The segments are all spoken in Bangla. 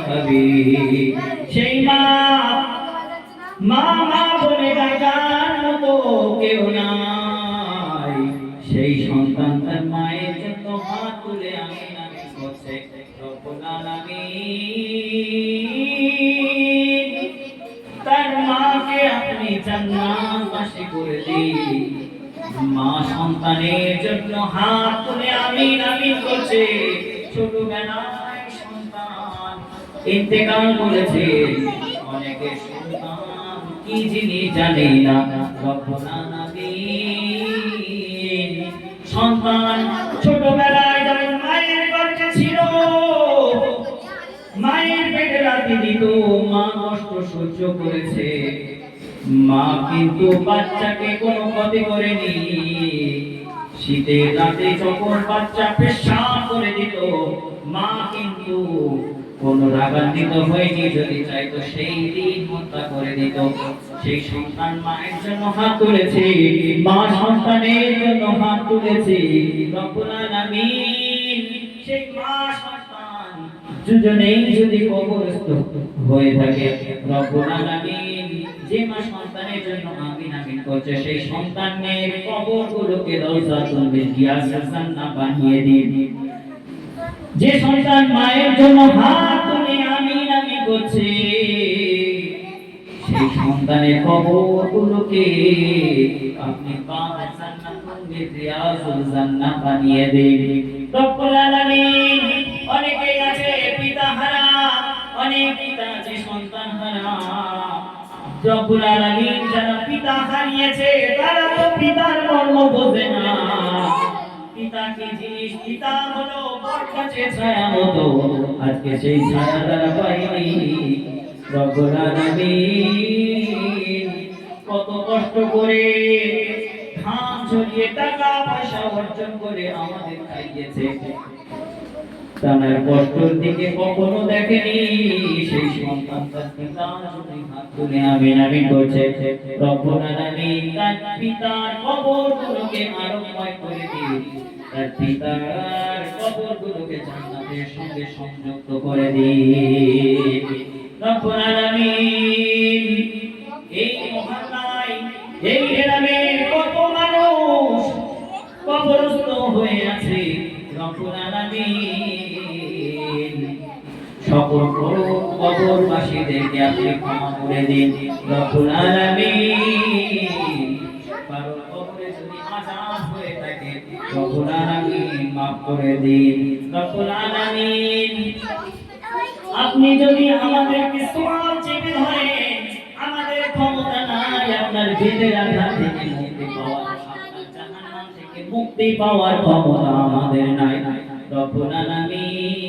খাবে। সেই মা মা মা বলে ডাকার মতো কেউ নাই। সেই সন্তান তার মায়ের জন্য হাত তুলে আমিন আমিন করছে। রব্বুল আলামিন তার মাকে আপনি জান্নাতবাসী করে দিন। মা সন্তানের জন্য হাত তুলে আমিন আমিন করছে। ছোটবেলায় সন্তান ইন্তেকাল করেছে, অনেকে সন্তান কি জিনিস জানে না। রব্বুল আলামিন সন্তান ছোটবেলায় যখন মায়ের গর্ভে ছিল, মায়ের পেটে রাতে দিত, মা কষ্ট সহ্য করেছে। মা কিন্তু বাচ্চাকে কোনো ক্ষতি করেনি। শীতের রাতে যখন বাচ্চা পেশাব করে দিত, মা কিন্তু কোনো রাগান্বিত হয়নি। যদি চাইতো সেই দিন হত্যা করে দিত। সেই সন্তান মায়ের জন্য হাত তুলেছে, মা সন্তানের জন্য হাত তুলেছে। রব্বুল আলামিন সেই মা সন্তান দুজনেই যদি কবরস্থ হয়ে থাকে, রব্বুল আলামিন যে মা সন্তানের জন্য আমিন আমিন করছে, সেই সন্তানের কবরগুলোকে রওজাতুল মিন রিয়াজিল জান্নাহ বানিয়ে দিন। যে সন্তান মায়ের জন্য হাত তুলে আমিন আমিন করছে, সেই সন্তানের কবরগুলোকে আপনি বাবা জান্নাতুল মিন রিয়াজিল জান্নাহ বানিয়ে দিন। রব্বুল আলামিন অনেকেই আছে পিতা হারা, অনেক পিতা আছে সন্তান হারা। রব্বুল আলামিন যারা পিতা হারিয়েছে তারা তো পিতার মর্ম বোঝে না। পিতা কি জিনিস? পিতা হলো বটগাছের ছায়া মতো। আজকে সেই ছায়া তারা পায়নি। রব্বুল আলামিন কত কষ্ট করে ঘাম ঝরিয়ে টাকা পয়সা অর্জন করে আমাদের খাইয়েছে, তার কষ্টের দিকে কখনো দেখেনি। সেই সন্তান তার পিতার জন্য হাত তুলে আমিন আমিন করছে। রব্বুল আলামিন তার পিতার কবরগুলোকে আলোকময় করে দিন। তার পিতার কবরগুলোকে জান্নাতের সঙ্গে সংযুক্ত করে দিন। রব্বুল আলামিন এই মহল্লায় এই গ্রামের কত মানুষ কবরস্থ হয়ে আছে। রব্বুল আলামিন সকল কবরবাসীদেরকে আপনি ক্ষমা করে দিন। রব্বুল আলামিন কারো কবরে যদি আযাব হয়ে থাকে, রব্বুল আলামিন মাফ করে দিন। রব্বুল আলামিন আপনি যদি আমাদেরকে সওয়াল চেপে ধরেন, আমাদের ক্ষমতা নাই আপনার ভেদের আঘাত থেকে মুক্তি পাওয়ার, আপনার জাহান্নাম থেকে মুক্তি পাওয়ার ক্ষমতা আমাদের নাই। রব্বুল আলামিন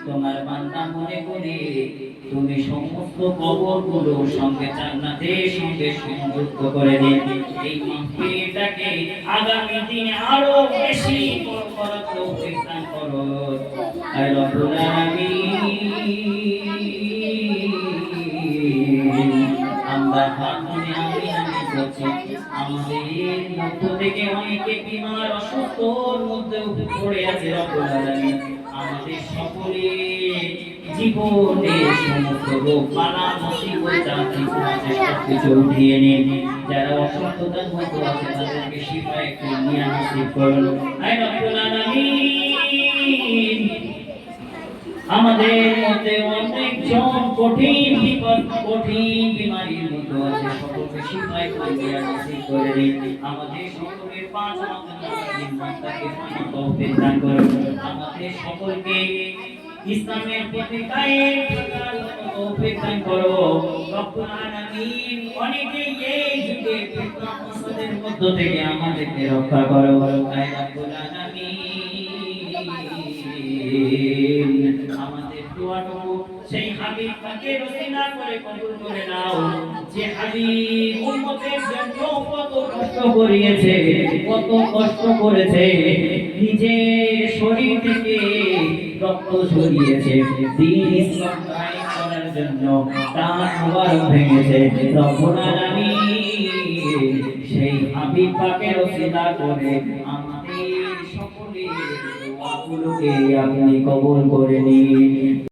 তোমার বান্দা মনে করে তুমি সমস্ত কবরগুলো সঙ্গে জান্নাতের সঙ্গে সংযুক্ত করে দিন। এই মাহফিলটাকে আগামী দিনে আরো বেশি বড় করার তৌফিক দান করো। আয় রব্বুল আলামিন আমরা হাতে আমিন আমিন করছি। আমাদের মধ্য থেকে অনেকে বিমার অসুস্থর মধ্যে পড়ে আছে। রব্বুল আলামিন আমাদের সকলের জীবনের সমস্ত রোগ বালা মুসিবত যা কিছু আছে সবকিছু উঠিয়ে নিন। যারা অসুস্থতার মধ্যে আছে তাদেরকে শিফায়ে কামিলা নসিব করুন। আয় রব্বুল আলামিন আমাদের মধ্যে অনেকজন কঠিন বিপদ কঠিন বিমারির মধ্যে আছে, সকলকে শিফায়ে কামিলা নসিব করে দিন। আমাদের সকলের পাঁচ ওয়াক্ত নামাজের মাত্রাকে তৌফিক দান করুন। আমাদের সকলকে ইসলামের প্রতি কায়েম থাকার তৌফিক দান করো। রব্বুল আলামিন অনেকেই এই যুগে ফিতনা ফাসাদের মধ্য থেকে আমাদেরকে রক্ষা করো। আয় রব্বুল আলামিন আমাদের দোয়াটুকু সেই হাবিব পাকের ওসিলা করে কবুল করে নাও। যে হাবিব উম্মতের জন্য কত কষ্ট করিয়েছে, কত কষ্ট করেছে, নিজের শরীর থেকে রক্ত ঝরিয়েছে দ্বীন ইসলাম কায়েম করার জন্য, তার মুবারক ভেঙেছে। রব্বুল আলামিন সেই হাবিব পাকের ওসিলা করে আমাদের সকলের দোয়া আমলগুলোকে আপনি কবুল করে নিন।